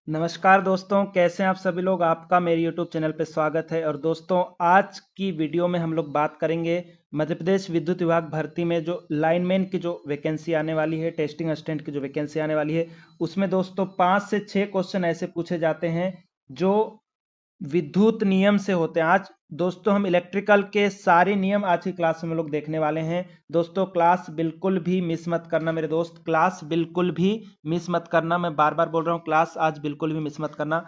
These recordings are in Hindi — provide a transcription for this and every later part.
नमस्कार दोस्तों, कैसे हैं आप सभी लोग। आपका मेरे YouTube चैनल पे स्वागत है। और दोस्तों, आज की वीडियो में हम लोग बात करेंगे मध्य प्रदेश विद्युत विभाग भर्ती में जो लाइनमैन की जो वैकेंसी आने वाली है, टेस्टिंग असिस्टेंट की जो वैकेंसी आने वाली है, उसमें दोस्तों 5 से 6 क्वेश्चन ऐसे पूछे जाते हैं जो विद्युत नियम से होते हैं। आज दोस्तों हम इलेक्ट्रिकल के सारे नियम आज की क्लास में हम लोग देखने वाले हैं। दोस्तों क्लास बिल्कुल भी मिस मत करना मेरे दोस्त, क्लास बिल्कुल भी मिस मत करना। मैं बार बार बोल रहा हूँ, क्लास आज बिल्कुल भी मिस मत करना।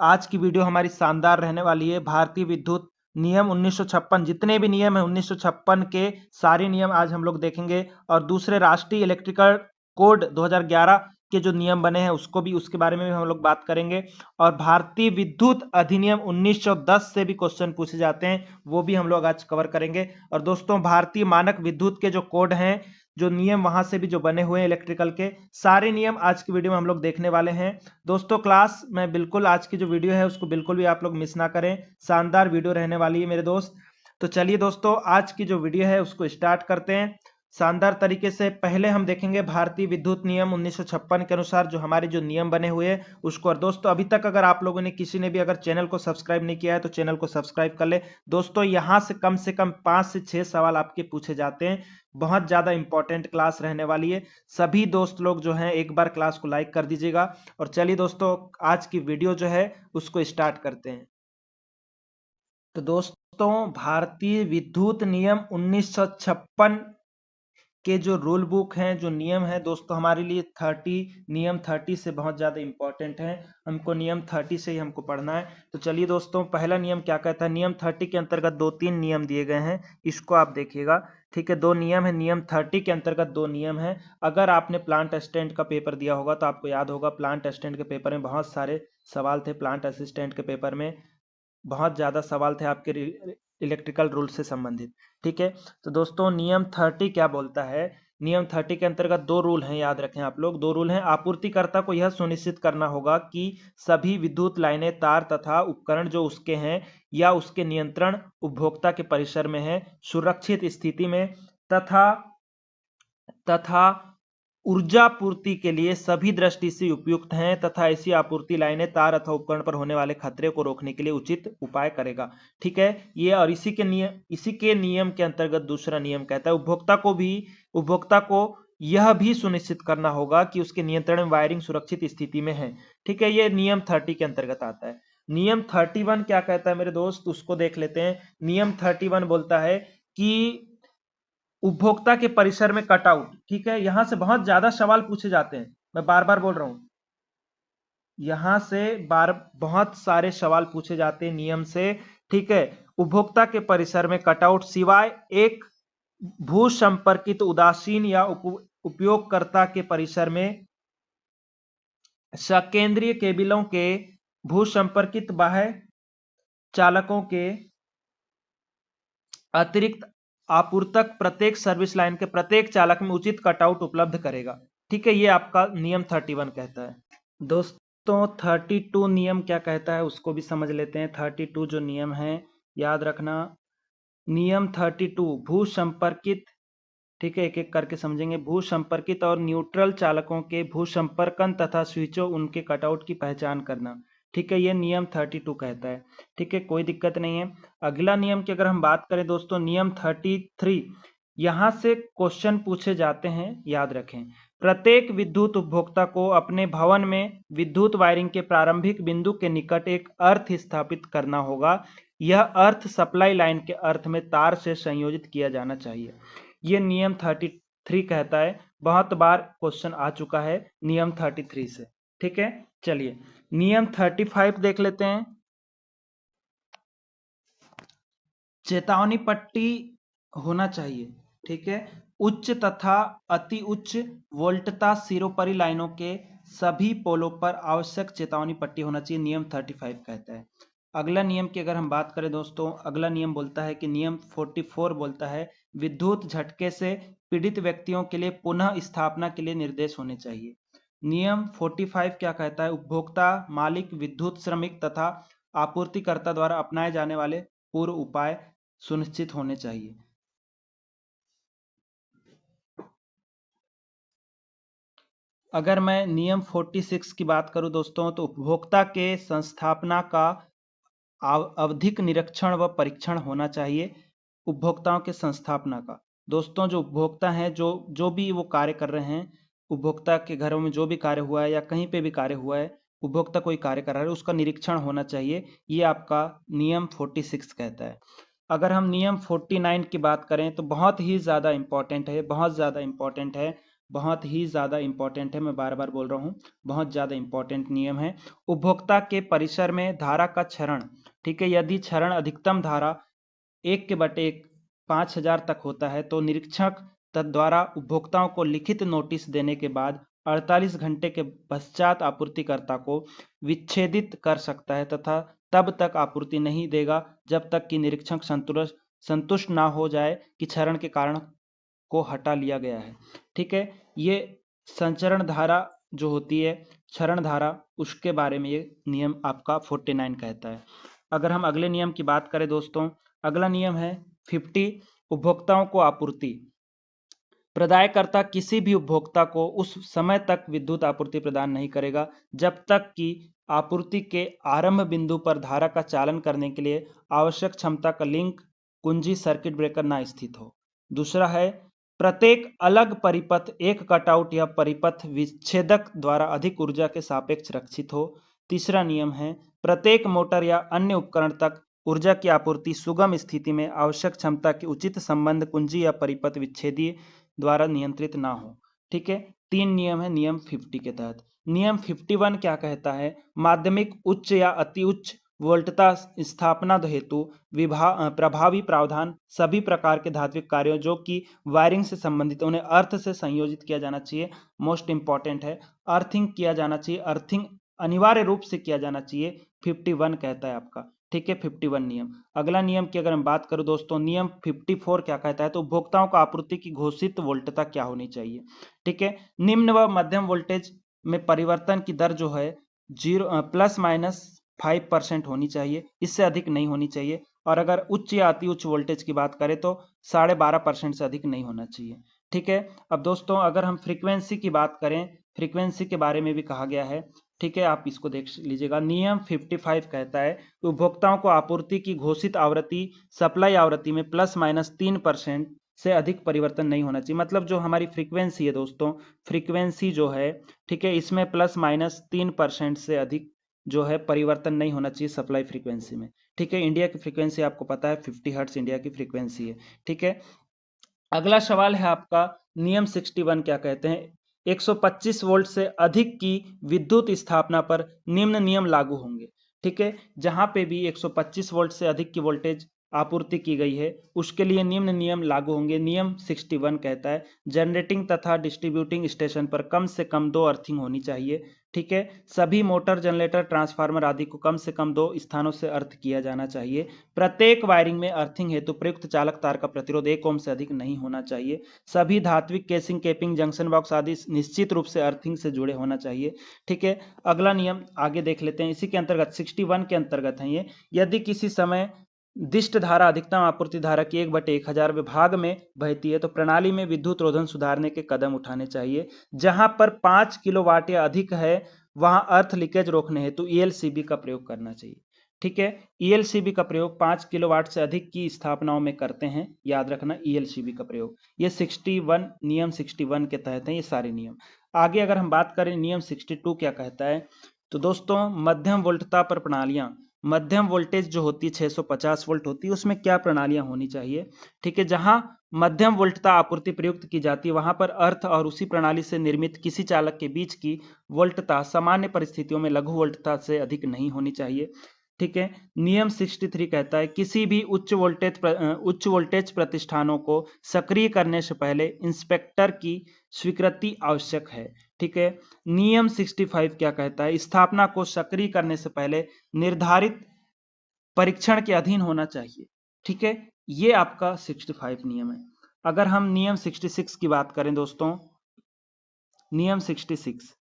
आज की वीडियो हमारी शानदार रहने वाली है। भारतीय विद्युत नियम 1956, जितने भी नियम है 1956 के सारे नियम आज हम लोग देखेंगे। और दूसरे राष्ट्रीय इलेक्ट्रिकल कोड 2011 के जो नियम बने हैं उसको भी, उसके बारे में भी हम लोग बात करेंगे। और भारतीय विद्युत अधिनियम 1910 से भी क्वेश्चन पूछे जाते हैं, वो भी हम लोग आज कवर करेंगे। और दोस्तों भारतीय मानक विद्युत के जो कोड हैं, जो नियम वहां से भी जो बने हुए हैं इलेक्ट्रिकल के, सारे नियम आज की वीडियो में हम लोग देखने वाले हैं। दोस्तों क्लास में बिल्कुल आज की जो वीडियो है उसको बिल्कुल भी आप लोग मिस ना करें, शानदार वीडियो रहने वाली है मेरे दोस्त। तो चलिए दोस्तों, आज की जो वीडियो है उसको स्टार्ट करते हैं शानदार तरीके से। पहले हम देखेंगे भारतीय विद्युत नियम 1956 के अनुसार जो हमारे जो नियम बने हुए हैं उसको। और दोस्तों अभी तक अगर आप लोगों ने किसी ने भी अगर चैनल को सब्सक्राइब नहीं किया है तो चैनल को सब्सक्राइब कर ले। दोस्तों यहाँ से कम 5 से 6 सवाल आपके पूछे जाते हैं। बहुत ज्यादा इंपॉर्टेंट क्लास रहने वाली है। सभी दोस्त लोग जो हैं एक बार क्लास को लाइक कर दीजिएगा। और चलिए दोस्तों, आज की वीडियो जो है उसको स्टार्ट करते हैं। तो दोस्तों भारतीय विद्युत नियम 1956 के जो रूल बुक हैं, जो नियम है दोस्तों, हमारे लिए 30 से बहुत ज़्यादा इंपॉर्टेंट है। हमको नियम 30 से ही हमको पढ़ना है। तो चलिए दोस्तों, पहला नियम क्या कहता है। नियम 30 के अंतर्गत 2-3 नियम दिए गए हैं, इसको आप देखिएगा। ठीक है, 2 नियम है। नियम 30 के अंतर्गत 2 नियम है। अगर आपने प्लांट असिस्टेंट का पेपर दिया होगा तो आपको याद होगा, प्लांट असिस्टेंट के पेपर में बहुत सारे सवाल थे। प्लांट असिस्टेंट के पेपर में बहुत ज़्यादा सवाल थे आपके इलेक्ट्रिकल रूल से संबंधित। ठीक है, तो दोस्तों नियम 30 क्या बोलता है। नियम 30 के अंतर्गत 2 रूल हैं, याद रखें आप लोग। 2 रूल हैं। आपूर्तिकर्ता को यह सुनिश्चित करना होगा कि सभी विद्युत लाइनें, तार तथा उपकरण जो उसके हैं या उसके नियंत्रण उपभोक्ता के परिसर में है, सुरक्षित स्थिति में तथा तथा ऊर्जा पूर्ति के लिए सभी दृष्टि से उपयुक्त हैं तथा ऐसी आपूर्ति लाइनें, तार अथवा उपकरण पर होने वाले खतरे को रोकने के लिए उचित उपाय करेगा। ठीक है, ये और इसी के नियम के अंतर्गत दूसरा नियम कहता है उपभोक्ता को यह भी सुनिश्चित करना होगा कि उसके नियंत्रण में वायरिंग सुरक्षित स्थिति में है। ठीक है, ये नियम 30 के अंतर्गत आता है। नियम 31 क्या कहता है मेरे दोस्त, उसको देख लेते हैं। नियम 31 बोलता है कि उपभोक्ता के परिसर में कटआउट। ठीक है, यहां से बहुत ज्यादा सवाल पूछे जाते हैं, मैं बार बार बोल रहा हूं। यहां से बहुत सारे सवाल पूछे जाते हैं नियम से। ठीक है, उपभोक्ता के परिसर में कटआउट सिवाय एक भू संपर्कित उदासीन या उपयोगकर्ता के परिसर में सकेंद्रीय केबलों के भू संपर्कित बाह्य चालकों के अतिरिक्त आपूर्तक प्रत्येक सर्विस लाइन के प्रत्येक चालक में उचित कटआउट उपलब्ध करेगा। ठीक है, ये आपका नियम 31 कहता है। दोस्तों 32 नियम क्या कहता है उसको भी समझ लेते हैं। 32 जो नियम है, याद रखना। नियम 32 भू संपर्कित, ठीक है, एक एक करके समझेंगे। भू संपर्कित और न्यूट्रल चालकों के भू संपर्कन तथा स्विचों उनके कटआउट की पहचान करना। ठीक है, ये नियम 32 कहता है। ठीक है, कोई दिक्कत नहीं है। अगला नियम की अगर हम बात करें दोस्तों, नियम 33, यहां से क्वेश्चन पूछे जाते हैं, याद रखें। प्रत्येक विद्युत उपभोक्ता को अपने भवन में विद्युत वायरिंग के प्रारंभिक बिंदु के निकट एक अर्थ स्थापित करना होगा। यह अर्थ सप्लाई लाइन के अर्थ में तार से संयोजित किया जाना चाहिए। ये नियम 33 कहता है। बहुत बार क्वेश्चन आ चुका है नियम 33 से। ठीक है, चलिए नियम 35 देख लेते हैं। चेतावनी पट्टी होना चाहिए। ठीक है, उच्च तथा अति उच्च वोल्टता सिरोपरि लाइनों के सभी पोलों पर आवश्यक चेतावनी पट्टी होना चाहिए, नियम 35 कहता है। अगला नियम की अगर हम बात करें दोस्तों, अगला नियम बोलता है कि नियम 44 बोलता है विद्युत झटके से पीड़ित व्यक्तियों के लिए पुनः स्थापना के लिए निर्देश होने चाहिए। नियम 45 क्या कहता है, उपभोक्ता, मालिक, विद्युत श्रमिक तथा आपूर्तिकर्ता द्वारा अपनाए जाने वाले पूर्व उपाय सुनिश्चित होने चाहिए। अगर मैं नियम 46 की बात करूं दोस्तों, तो उपभोक्ता के संस्थापना का आवधिक निरीक्षण व परीक्षण होना चाहिए। उपभोक्ताओं के संस्थापना का, दोस्तों जो उपभोक्ता हैं, जो जो भी वो कार्य कर रहे हैं, उपभोक्ता के घरों में जो भी कार्य हुआ है या कहीं पे भी कार्य हुआ है, उपभोक्ता कोई कार्य कर रहा है, उसका निरीक्षण होना चाहिए। ये आपका नियम 46 कहता है। अगर हम नियम 49 की बात करें तो बहुत ही ज़्यादा इम्पोर्टेंट है, बहुत ज़्यादा इम्पोर्टेंट है, बहुत ही ज़्यादा इम्पोर्टेंट है। मैं बार बार बोल रहा हूँ, बहुत ज़्यादा इम्पोर्टेंट नियम है। उपभोक्ता के परिसर में धारा का क्षरण, ठीक है, यदि क्षरण अधिकतम धारा 1/1 5000 तक होता है तो निरीक्षक द्वारा उपभोक्ताओं को लिखित नोटिस देने के बाद 48 घंटे के पश्चात आपूर्तिकर्ता को विच्छेदित कर सकता है तथा तब तक आपूर्ति नहीं देगा जब तक कि निरीक्षक संतुष्ट ना हो जाए कि क्षरण के कारण को हटा लिया गया है। ठीक है, ये संचरण धारा जो होती है, क्षरण धारा, उसके बारे में ये नियम आपका 49 कहता है। अगर हम अगले नियम की बात करें दोस्तों, अगला नियम है 50, उपभोक्ताओं को आपूर्ति। प्रदायकर्ता किसी भी उपभोक्ता को उस समय तक विद्युत आपूर्ति प्रदान नहीं करेगा जब तक कि आपूर्ति के आरंभ बिंदु पर धारा का चालन करने के लिए आवश्यक क्षमता का लिंक कुंजी सर्किट ब्रेकर ना स्थित हो। दूसरा है, प्रत्येक अलग परिपथ एक कटआउट या परिपथ विच्छेदक द्वारा अधिक ऊर्जा के सापेक्ष रक्षित हो। तीसरा नियम है, प्रत्येक मोटर या अन्य उपकरण तक ऊर्जा की आपूर्ति सुगम स्थिति में आवश्यक क्षमता के उचित संबंध कुंजी या परिपथ विच्छेदी द्वारा नियंत्रित ना हो। ठीक है, 3 नियम है नियम 50 के तहत। नियम 51 क्या कहता है, माध्यमिक उच्च या अति उच्च वोल्टता स्थापना हेतु प्रभावी प्रावधान सभी प्रकार के धात्विक कार्यों जो कि वायरिंग से संबंधित उन्हें अर्थ से संयोजित किया जाना चाहिए। मोस्ट इंपॉर्टेंट है, अर्थिंग किया जाना चाहिए, अर्थिंग अनिवार्य रूप से किया जाना चाहिए, 51 कहता है आपका। ठीक है, 51 नियम। अगला नियम की अगर हम बात करूं दोस्तों, नियम 54 क्या कहता है, तो उपभोक्ताओं को आपूर्ति की घोषित वोल्टता क्या होनी चाहिए। ठीक है, निम्न व मध्यम वोल्टेज में परिवर्तन की दर जो है ±5% होनी चाहिए, इससे अधिक नहीं होनी चाहिए। और अगर उच्च या अति उच्च वोल्टेज की बात करें तो 12.5% से अधिक नहीं होना चाहिए। ठीक है, अब दोस्तों अगर हम फ्रीक्वेंसी की बात करें, फ्रीक्वेंसी के बारे में भी कहा गया है। ठीक है, आप इसको देख लीजिएगा। नियम 55 कहता है, उपभोक्ताओं को आपूर्ति की घोषित आवृत्ति सप्लाई आवृत्ति में ±3% से अधिक परिवर्तन नहीं होना चाहिए। मतलब जो हमारी फ्रीक्वेंसी है दोस्तों, फ्रीक्वेंसी जो है, ठीक है, इसमें ±3% से अधिक जो है परिवर्तन नहीं होना चाहिए सप्लाई फ्रीक्वेंसी में। ठीक है, इंडिया की फ्रीक्वेंसी आपको पता है 50 हर्ट्ज इंडिया की फ्रीक्वेंसी है। ठीक है, अगला सवाल है आपका, नियम 61 क्या कहते हैं, 125 वोल्ट से अधिक की विद्युत स्थापना पर निम्न नियम लागू होंगे। ठीक है, जहां पे भी 125 वोल्ट से अधिक की वोल्टेज आपूर्ति की गई है उसके लिए निम्न नियम लागू होंगे। नियम 61 कहता है, जनरेटिंग तथा डिस्ट्रीब्यूटिंग स्टेशन पर कम से कम 2 अर्थिंग होनी चाहिए। ठीक है, सभी मोटर, जनरेटर, ट्रांसफार्मर आदि को कम से कम 2 स्थानों से अर्थ किया जाना चाहिए। प्रत्येक वायरिंग में अर्थिंग हेतु प्रयुक्त चालक तार का प्रतिरोध 1 ओम से अधिक नहीं होना चाहिए। सभी धात्विक केसिंग, केपिंग, जंक्शन बॉक्स आदि निश्चित रूप से अर्थिंग से जुड़े होना चाहिए। ठीक है, अगला नियम आगे देख लेते हैं, इसी के अंतर्गत 61 के अंतर्गत है ये, यदि किसी समय दिष्ट धारा अधिकतम आपूर्ति धारा की 1/1000 विभाग में बहती है तो प्रणाली में विद्युत रोधन सुधारने के कदम उठाने चाहिए। जहां पर 5 किलोवाट या अधिक है वहां अर्थ लीकेज रोकने हेतु ईएलसीबी का प्रयोग करना चाहिए। ठीक है, ईएलसीबी का प्रयोग 5 किलोवाट से अधिक की स्थापनाओं में करते हैं, याद रखना ईएलसीबी का प्रयोग। ये 61 नियम 61 के तहत है ये सारे नियम। आगे अगर हम बात करें नियम 62 क्या कहता है, तो दोस्तों मध्यम वोल्टता पर प्रणालियां, मध्यम वोल्टेज जो होती है 650 वोल्ट होती है, उसमें क्या प्रणालियां होनी चाहिए। ठीक है, जहां मध्यम वोल्टता आपूर्ति प्रयुक्त की जाती है वहां पर अर्थ और उसी प्रणाली से निर्मित किसी चालक के बीच की वोल्टता सामान्य परिस्थितियों में लघु वोल्टता से अधिक नहीं होनी चाहिए। ठीक है, नियम 63 कहता है, किसी भी उच्च वोल्टेज प्रतिष्ठानों को सक्रिय करने से पहले इंस्पेक्टर की स्वीकृति आवश्यक है। ठीक है, नियम 65 क्या कहता है, स्थापना को सक्रिय करने से पहले निर्धारित परीक्षण के अधीन होना चाहिए। ठीक है, ये आपका 65 नियम है। अगर हम नियम 66 की बात करें दोस्तों, नियम 66,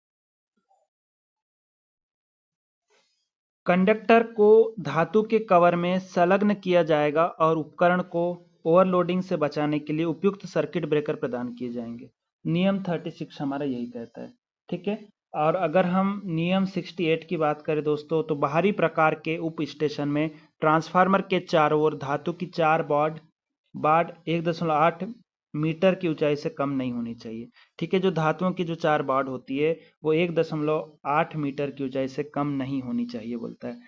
कंडक्टर को धातु के कवर में संलग्न किया जाएगा और उपकरण को ओवरलोडिंग से बचाने के लिए उपयुक्त सर्किट ब्रेकर प्रदान किए जाएंगे। नियम 36 हमारा यही कहता है। ठीक है। और अगर हम नियम 68 की बात करें दोस्तों, तो बाहरी प्रकार के उप स्टेशन में ट्रांसफार्मर के चारों ओर धातु की 4 बाड़ बाड़ 1.8 मीटर की ऊंचाई से कम नहीं होनी चाहिए। ठीक है, जो धातुओं की जो 4 बाड़ होती है वो 1.8 मीटर की ऊंचाई से कम नहीं होनी चाहिए बोलता है।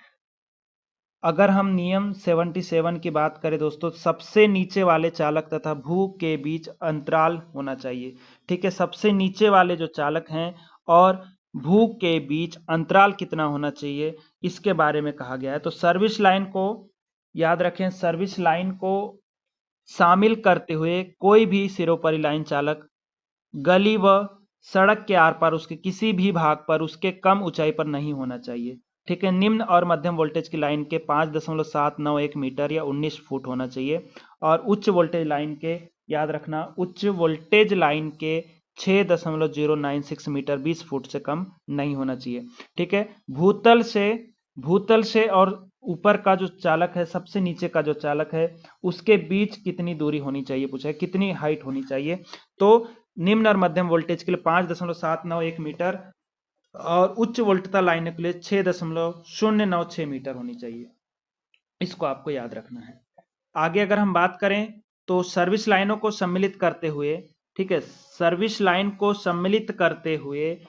अगर हम नियम 77 की बात करें दोस्तों, सबसे नीचे वाले चालक तथा भू के बीच अंतराल होना चाहिए। ठीक है, सबसे नीचे वाले जो चालक हैं और भू के बीच अंतराल कितना होना चाहिए, इसके बारे में कहा गया है। तो सर्विस लाइन को याद रखें, सर्विस लाइन को शामिल करते हुए कोई भी सिरोपरि लाइन चालक गली व सड़क के आर पार उसके किसी भी भाग पर उसके कम ऊंचाई पर नहीं होना चाहिए। ठीक है, निम्न और मध्यम वोल्टेज की लाइन के 5.791 मीटर या 19 फुट होना चाहिए, और उच्च वोल्टेज लाइन के, याद रखना, उच्च वोल्टेज लाइन के 6.096 मीटर 20 फुट से कम नहीं होना चाहिए। ठीक है, भूतल से और ऊपर का जो चालक है, सबसे नीचे का जो चालक है, उसके बीच कितनी दूरी होनी चाहिए पूछा है, कितनी हाइट होनी चाहिए। तो निम्न और मध्यम वोल्टेज के लिए 5.791 मीटर और उच्च वोल्टता लाइनों के लिए 6.096 मीटर होनी चाहिए। इसको आपको याद रखना है। आगे अगर हम बात करें तो सर्विस लाइनों को सम्मिलित करते हुए, ठीक है, सर्विस लाइन को सम्मिलित करते हुए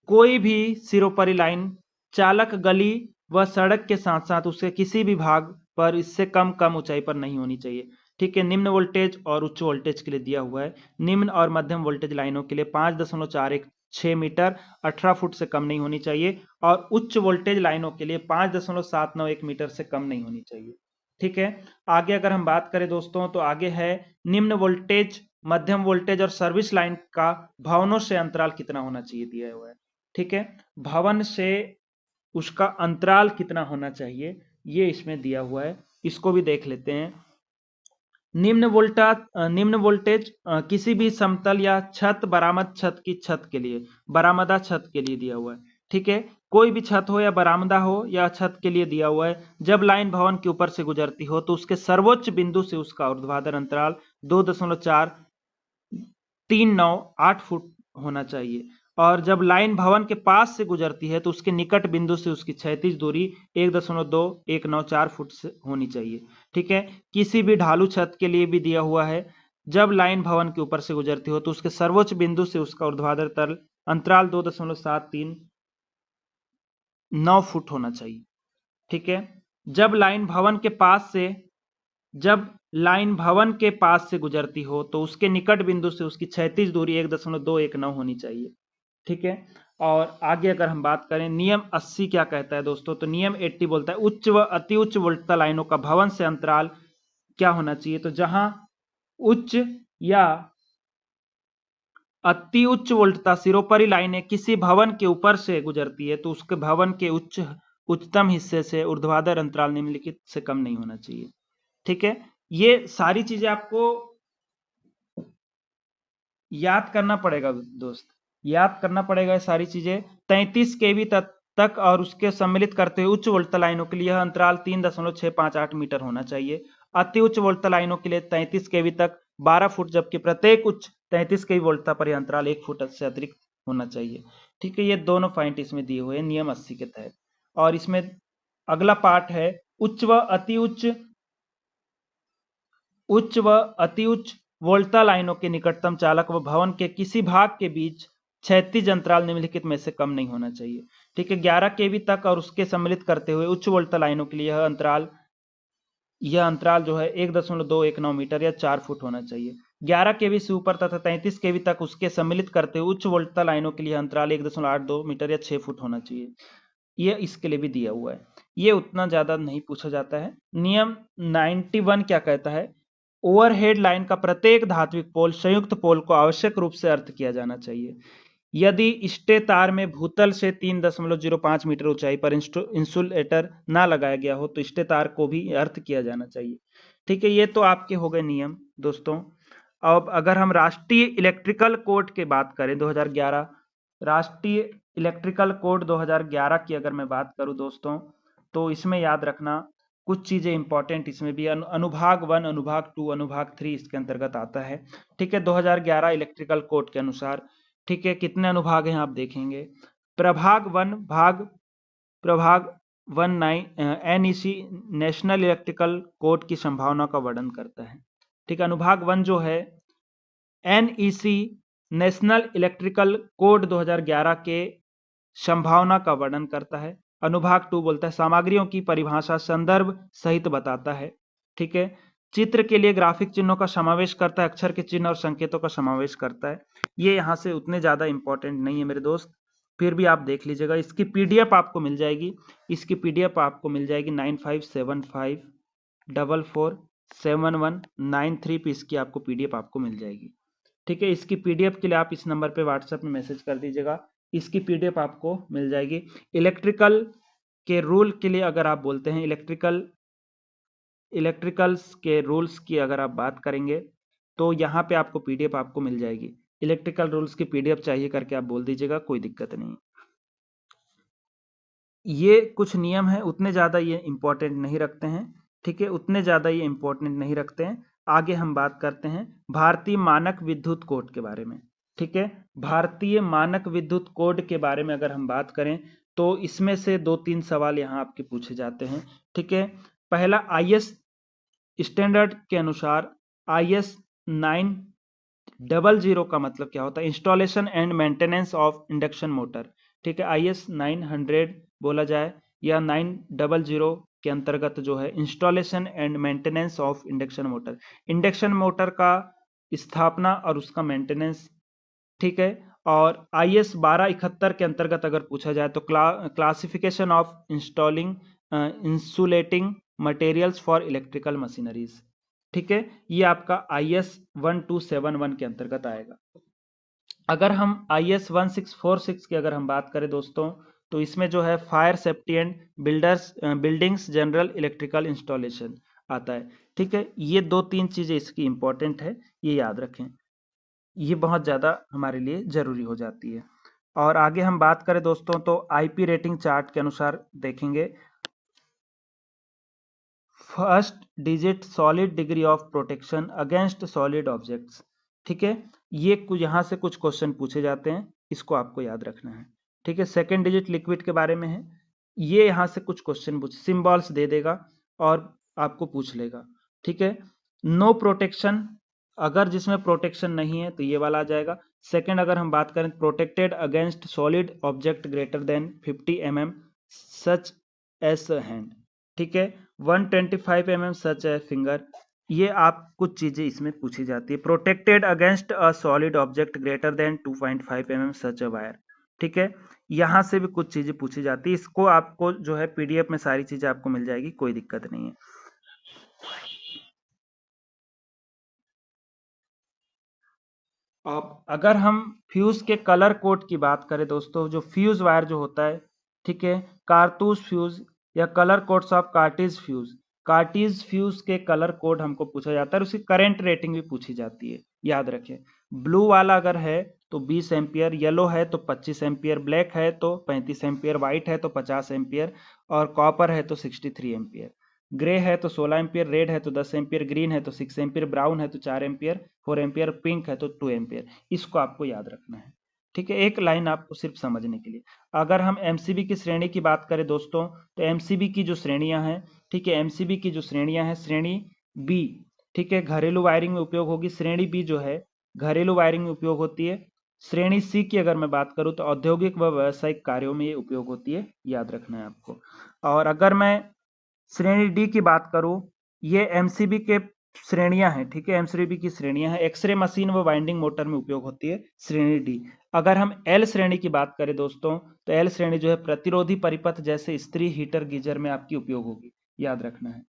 कोई भी सिरोपरि लाइन चालक गली व सड़क के साथ साथ उसके किसी भी भाग पर इससे कम कम ऊंचाई पर नहीं होनी चाहिए। ठीक है, निम्न वोल्टेज और उच्च वोल्टेज के लिए दिया हुआ है। निम्न और मध्यम वोल्टेज लाइनों के लिए 5.416 मीटर 18 फुट से कम नहीं होनी चाहिए, और उच्च वोल्टेज लाइनों के लिए 5.791 मीटर से कम नहीं होनी चाहिए। ठीक है, आगे अगर हम बात करें दोस्तों, तो आगे है निम्न वोल्टेज, मध्यम वोल्टेज और सर्विस लाइन का भवनों से अंतराल कितना होना चाहिए दिया हुआ है। ठीक है, भवन से उसका अंतराल कितना होना चाहिए ये इसमें दिया हुआ है, इसको भी देख लेते हैं। निम्न वोल्टेज किसी भी समतल या छत बरामद छत की छत के लिए, बरामदा छत के लिए दिया हुआ है। ठीक है, कोई भी छत हो या बरामदा हो या छत के लिए दिया हुआ है, जब लाइन भवन के ऊपर से गुजरती हो तो उसके सर्वोच्च बिंदु से उसका ऊर्ध्वाधर अंतराल 2.439 फुट होना चाहिए, और जब लाइन भवन के पास से गुजरती है तो उसके निकट बिंदु से उसकी क्षैतिज दूरी 1.2194 फुट से होनी चाहिए। ठीक है, किसी भी ढालू छत के लिए भी दिया हुआ है, जब लाइन भवन के ऊपर से गुजरती हो तो उसके सर्वोच्च बिंदु से उसका ऊर्ध्वाधर तल अंतराल 2.739 फुट होना चाहिए। ठीक है, जब लाइन भवन के पास से जब लाइन भवन के पास से गुजरती हो तो उसके निकट बिंदु से उसकी क्षैतिज दूरी 1.219 होनी चाहिए। ठीक है, और आगे अगर हम बात करें नियम 80 क्या कहता है दोस्तों, तो नियम 80 बोलता है उच्च व अति उच्च वोल्टता लाइनों का भवन से अंतराल क्या होना चाहिए। तो जहां उच्च या अति उच्च वोल्टता सिरोपरि लाइनें किसी भवन के ऊपर से गुजरती है तो उसके भवन के उच्चतम हिस्से से ऊर्ध्वाधर अंतराल निम्नलिखित से कम नहीं होना चाहिए। ठीक है, ये सारी चीजें आपको याद करना पड़ेगा दोस्त, याद करना पड़ेगा ये सारी चीजें। 33 केवी तक और उसके सम्मिलित करते हुए उच्च वोल्टता लाइनों के लिए यह अंतराल 3.658 मीटर होना चाहिए। अति उच्च वोल्टता लाइनों के लिए 33 केवी तक 12 फुट, जबकि प्रत्येक उच्च 33 केवी वोल्टता पर यह अंतराल 1 फुट से अतिरिक्त होना चाहिए। ठीक है, ये दोनों पॉइंट इसमें दिए हुए हैं नियम 80 के तहत। और इसमें अगला पार्ट है उच्च व अति उच्च उच्च व अति उच्च वोल्टता लाइनों के निकटतम चालक व भवन के किसी भाग के बीच क्षैतिज अंतराल निम्नलिखित में से कम नहीं होना चाहिए। ठीक है, 11 केवी तक और उसके सम्मिलित करते हुए उच्च वोल्टता लाइनों के लिए यह अंतराल जो है 1.219 मीटर या 4 फुट होना चाहिए। 11 केवी से ऊपर तथा 33 केवी तक उसके सम्मिलित करते हुए उच्च वोल्टता लाइनों के लिए अंतराल 1.82 मीटर या 6 फुट होना चाहिए। ये इसके लिए भी दिया हुआ है, ये उतना ज्यादा नहीं पूछा जाता है। नियम 91 क्या कहता है, ओवरहेड लाइन का प्रत्येक धात्विक पोल संयुक्त पोल को आवश्यक रूप से अर्थ किया जाना चाहिए। यदि स्टे तार में भूतल से 3.05 मीटर ऊंचाई पर इंसुलेटर ना लगाया गया हो तो स्टे तार को भी अर्थ किया जाना चाहिए। ठीक है, ये तो आपके हो गए नियम दोस्तों। अब अगर हम राष्ट्रीय इलेक्ट्रिकल कोड की बात करें 2011, राष्ट्रीय इलेक्ट्रिकल कोड 2011 की अगर मैं बात करूं दोस्तों, तो इसमें याद रखना कुछ चीजें इंपॉर्टेंट इसमें भी अनुभाग 1, अनुभाग 2, अनुभाग 3 इसके अंतर्गत आता है। ठीक है, 2011 इलेक्ट्रिकल कोड के अनुसार ठीक है, कितने अनुभाग हैं आप देखेंगे। प्रभाग 1 NEC नेशनल इलेक्ट्रिकल कोड की संभावना का वर्णन करता है। ठीक है, अनुभाग 1 जो है NEC नेशनल इलेक्ट्रिकल कोड 2011 के संभावना का वर्णन करता है। अनुभाग 2 बोलता है सामग्रियों की परिभाषा संदर्भ सहित बताता है। ठीक है, चित्र के लिए ग्राफिक चिन्हों का समावेश करता है, अक्षर के चिन्ह और संकेतों का समावेश करता है। ये यहाँ से उतने ज्यादा इंपॉर्टेंट नहीं है मेरे दोस्त, फिर भी आप देख लीजिएगा। इसकी पीडीएफ आपको मिल जाएगी, इसकी पीडीएफ आपको मिल जाएगी 9575447193 पे इसकी आपको पीडीएफ आपको मिल जाएगी। ठीक है, इसकी पीडीएफ के लिए आप इस नंबर पे व्हाट्सएप में मैसेज कर दीजिएगा, इसकी पीडीएफ आपको मिल जाएगी। इलेक्ट्रिकल के रूल के लिए अगर आप बोलते हैं, इलेक्ट्रिकल्स के रूल्स की अगर आप बात करेंगे तो यहाँ पे आपको पीडीएफ आपको मिल जाएगी। इलेक्ट्रिकल रूल्स की पीडीएफ चाहिए करके आप बोल दीजिएगा, कोई दिक्कत नहीं। ये कुछ नियम है, उतने ज्यादा ये इंपॉर्टेंट नहीं रखते हैं। ठीक है, उतने ज्यादा ये इंपॉर्टेंट नहीं रखते हैं। आगे हम बात करते हैं भारतीय मानक विद्युत कोड के बारे में। ठीक है, भारतीय मानक विद्युत कोड के बारे में अगर हम बात करें तो इसमें से 2-3 सवाल यहाँ आपके पूछे जाते हैं। ठीक है, पहला IS स्टैंडर्ड के अनुसार IS 900 का मतलब क्या होता है, installation and maintenance of induction motor. ठीक है, IS 900 बोला जाए या 900 के अंतर्गत जो है installation and maintenance of induction motor, induction motor का स्थापना और उसका मेंटेनेंस। ठीक है, और IS 1271 के अंतर्गत अगर पूछा जाए तो classification of installing insulating materials for electrical machineries. ठीक है, ये आपका IS 1271 के अंतर्गत आएगा। अगर हम IS 1646 की अगर हम बात करें दोस्तों तो इसमें जो है fire safety and buildings general electrical installation आता है। ठीक है, ये 2-3 चीजें इसकी इंपॉर्टेंट है, ये याद रखें, ये बहुत ज़्यादा हमारे लिए ज़रूरी हो जाती है। और आगे हम बात करें दोस्तों तो IP रेटिंग चार्ट के अनुसार देखेंगे, first digit solid degree of protection against solid objects. ठीक है, ये यहाँ से कुछ क्वेश्चन पूछे जाते हैं, इसको आपको याद रखना है। ठीक है, सेकेंड डिजिट लिक्विड के बारे में है, ये यहाँ से कुछ क्वेश्चन पूछ सिंबल्स दे देगा और आपको पूछ लेगा। ठीक है, नो प्रोटेक्शन, अगर जिसमें प्रोटेक्शन नहीं है तो ये वाला आ जाएगा। सेकंड अगर हम बात करें protected against solid object greater than 50 mm such as hand. ठीक है, 125 mm सच ए फिंगर, ये आप कुछ चीजें इसमें पूछी जाती है। Protected against a solid object greater than 2.5 mm such a wire. ठीक है, यहाँ से भी कुछ चीजें पूछी जाती है, इसको आपको जो है पीडीएफ में सारी चीजें आपको मिल जाएगी, कोई दिक्कत नहीं है। अब अगर हम फ्यूज के कलर कोड की बात करें दोस्तों, जो फ्यूज वायर जो होता है, ठीक है, कारतूस फ्यूज या colour codes of cartridge fuse के कलर कोड हमको पूछा जाता है, और उसकी करंट रेटिंग भी पूछी जाती है, याद रखें। ब्लू वाला अगर है तो 20 एम्पियर, येलो है तो 25 एम्पियर, ब्लैक है तो 35 एम्पियर, व्हाइट है तो 50 एम्पियर, और कॉपर है तो 63 एम्पियर। ग्रे है तो 16 एम्पियर, रेड है तो 10 एम्पियर, ग्रीन है तो 6 एम्पियर, ब्राउन है तो 4 एम्पियर, 4 एम्पियर, पिंक है तो 2 एम्पियर। इसको आपको याद रखना है। ठीक है, एक लाइन आपको सिर्फ समझने के लिए। अगर हम एमसीबी की श्रेणी की बात करें दोस्तों तो एमसीबी की जो श्रेणियां हैं, ठीक है, एमसीबी की जो श्रेणियां हैं, श्रेणी बी, ठीक है, घरेलू वायरिंग में उपयोग होगी। श्रेणी बी जो है घरेलू वायरिंग में उपयोग होती है। श्रेणी सी की अगर मैं बात करूं तो औद्योगिक व व्यावसायिक कार्यों में ये उपयोग होती है, याद रखना है आपको। और अगर मैं श्रेणी डी की बात करूं, ये एमसीबी के श्रेणियां हैं। ठीक है, एमसीबी की श्रेणियां हैं, एक्सरे मशीन व वाइंडिंग मोटर में उपयोग होती है, श्रेणी डी। अगर हम एल श्रेणी की बात करें दोस्तों तो एल श्रेणी जो है प्रतिरोधी परिपथ जैसे इस्त्री, हीटर, गीजर में आपकी उपयोग होगी, याद रखना है।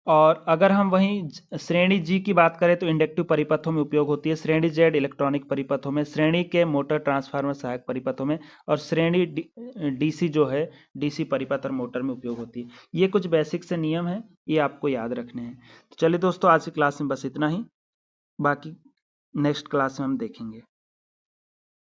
और अगर हम वहीं श्रेणी जी की बात करें तो इंडक्टिव परिपथों में उपयोग होती है, श्रेणी जेड इलेक्ट्रॉनिक परिपथों में, श्रेणी के मोटर ट्रांसफार्मर सहायक परिपथों में, और श्रेणी डीसी जो है डीसी परिपथ और मोटर में उपयोग होती है। ये कुछ बेसिक से नियम है, ये आपको याद रखने हैं। तो चलिए दोस्तों, आज की क्लास में बस इतना ही, बाकी नेक्स्ट क्लास में हम देखेंगे।